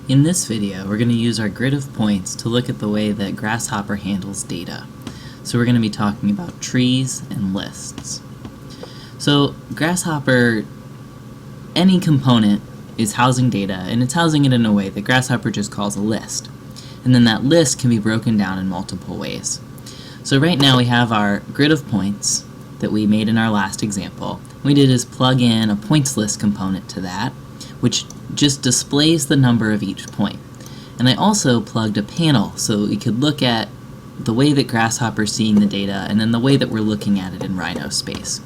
In this video, we're going to use our grid of points to look at the way that Grasshopper handles data. So we're going to be talking about trees and lists. So Grasshopper, any component is housing data, and it's housing it in a way that Grasshopper just calls a list. And then that list can be broken down in multiple ways. So right now we have our grid of points that we made in our last example. What we did is plug in a points list component to that, which just displays the number of each point. And I also plugged a panel so we could look at the way that Grasshopper's seeing the data and then the way that we're looking at it in Rhino space.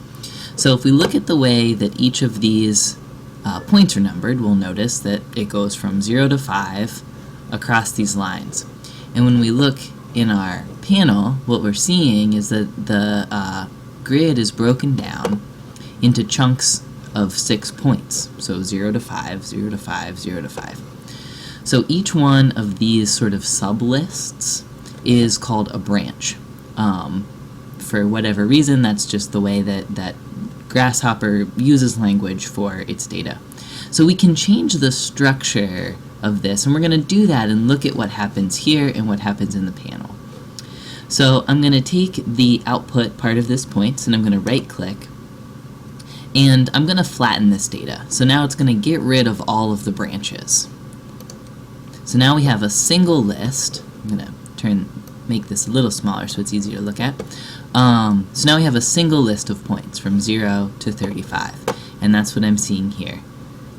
So if we look at the way that each of these points are numbered, we'll notice that it goes from 0 to 5 across these lines. And when we look in our panel, what we're seeing is that the grid is broken down into chunks of 6 points. So 0 to 5, 0 to 5, 0 to 5. So each one of these sort of sub-lists is called a branch. For whatever reason, that's just the way that Grasshopper uses language for its data. So we can change the structure of this, and we're going to do that and look at what happens here and what happens in the panel. So I'm going to take the output part of this points, and I'm going to right-click, and I'm going to flatten this data. So now it's going to get rid of all of the branches. So now we have a single list. I'm going to make this a little smaller so it's easier to look at. So now we have a single list of points from 0 to 35. And that's what I'm seeing here,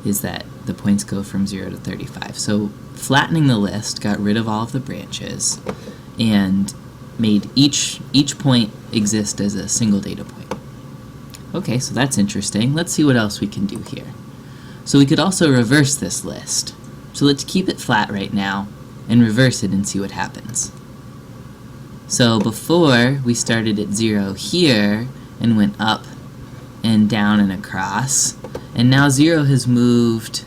is that the points go from 0 to 35. So flattening the list got rid of all of the branches and made each point exist as a single data point. Okay, so that's interesting. Let's see what else we can do here. So we could also reverse this list. So let's keep it flat right now and reverse it and see what happens. So before, we started at 0 here and went up and down and across, and now 0 has moved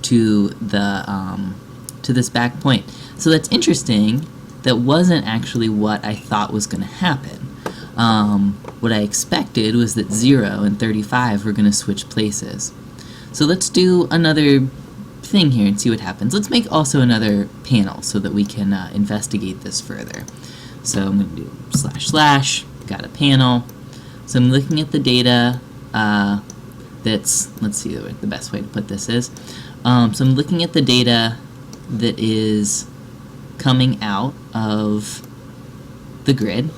to the to this back point. So that's interesting. That wasn't actually what I thought was going to happen. What I expected was that 0 and 35 were going to switch places. So let's do another thing here and see what happens. Let's make also another panel so that we can investigate this further. So I'm going to do // got a panel. So I'm looking at the data that's, let's see what the best way to put this is. So I'm looking at the data that is coming out of the grid.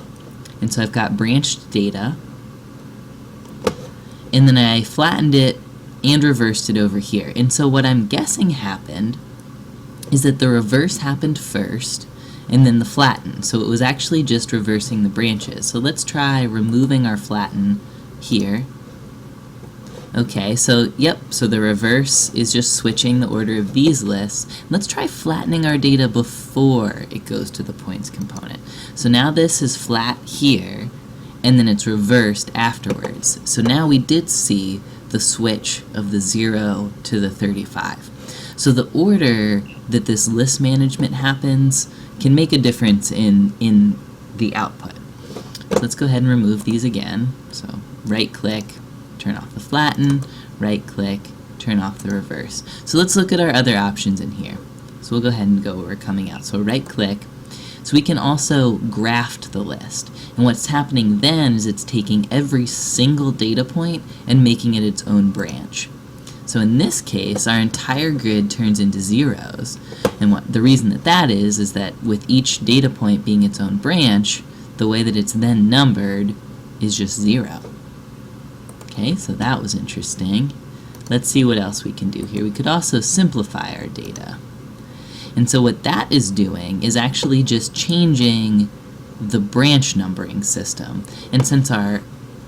And so I've got branched data, and then I flattened it and reversed it over here. And so what I'm guessing happened is that the reverse happened first, and then the flatten. So it was actually just reversing the branches. So let's try removing our flatten here. Okay, so yep, so the reverse is just switching the order of these lists. Let's try flattening our data before it goes to the points component. So now this is flat here, and then it's reversed afterwards. So now we did see the switch of the 0 to the 35. So the order that this list management happens can make a difference in the output. So let's go ahead and remove these again. So right-click, turn off the flatten, right-click, turn off the reverse. So let's look at our other options in here. So we'll go ahead and go where we're coming out. So right-click. So we can also graft the list. And what's happening then is it's taking every single data point and making it its own branch. So in this case, our entire grid turns into zeros. And the reason that is that with each data point being its own branch, the way that it's then numbered is just 0. Okay, so that was interesting. Let's see what else we can do here. We could also simplify our data. And so what that is doing is actually just changing the branch numbering system. And since our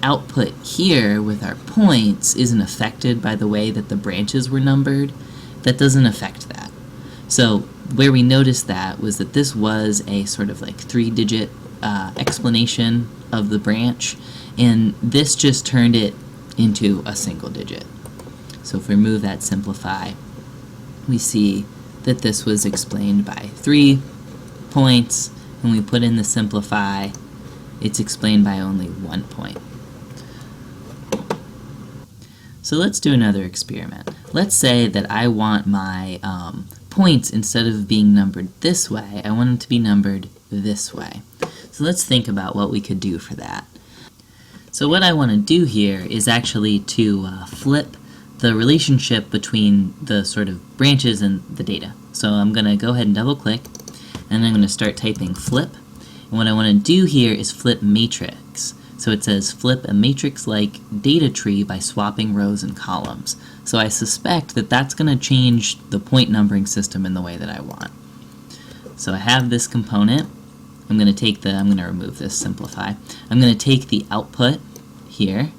output here with our points isn't affected by the way that the branches were numbered, that doesn't affect that. So where we noticed that was that this was a sort of like 3-digit explanation of the branch, and this just turned it into a single digit. So if we remove that simplify, we see that this was explained by 3 points. When we put in the simplify, it's explained by only 1 point. So let's do another experiment. Let's say that I want my points, instead of being numbered this way, I want them to be numbered this way. So let's think about what we could do for that. So what I want to do here is actually to flip the relationship between the sort of branches and the data. So I'm going to go ahead and double click, and I'm going to start typing flip. And what I want to do here is flip matrix. So it says flip a matrix-like data tree by swapping rows and columns. So I suspect that that's going to change the point numbering system in the way that I want. So I have this component. I'm going to remove this, simplify. I'm going to take the output here,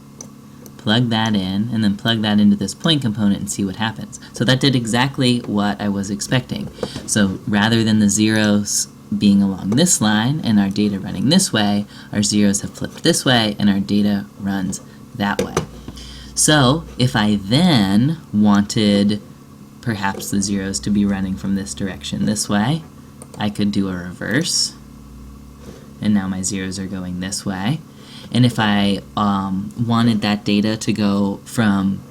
plug that in, and then plug that into this point component and see what happens. So that did exactly what I was expecting. So rather than the zeros being along this line and our data running this way, our zeros have flipped this way and our data runs that way. So if I then wanted perhaps the zeros to be running from this direction this way, I could do a reverse, and now my zeros are going this way. And if I wanted that data to go from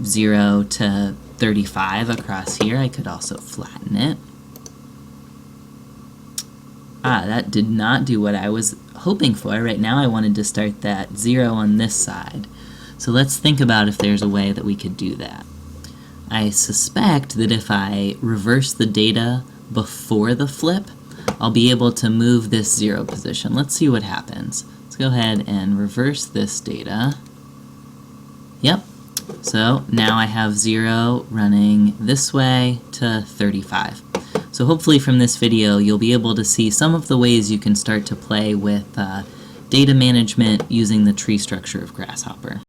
0 to 35 across here, I could also flatten it. That did not do what I was hoping for. Right now I wanted to start that 0 on this side. So let's think about if there's a way that we could do that. I suspect that if I reverse the data before the flip, I'll be able to move this 0 position. Let's see what happens. Let's go ahead and reverse this data. Yep. So now I have 0 running this way to 35. So hopefully from this video you'll be able to see some of the ways you can start to play with data management using the tree structure of Grasshopper.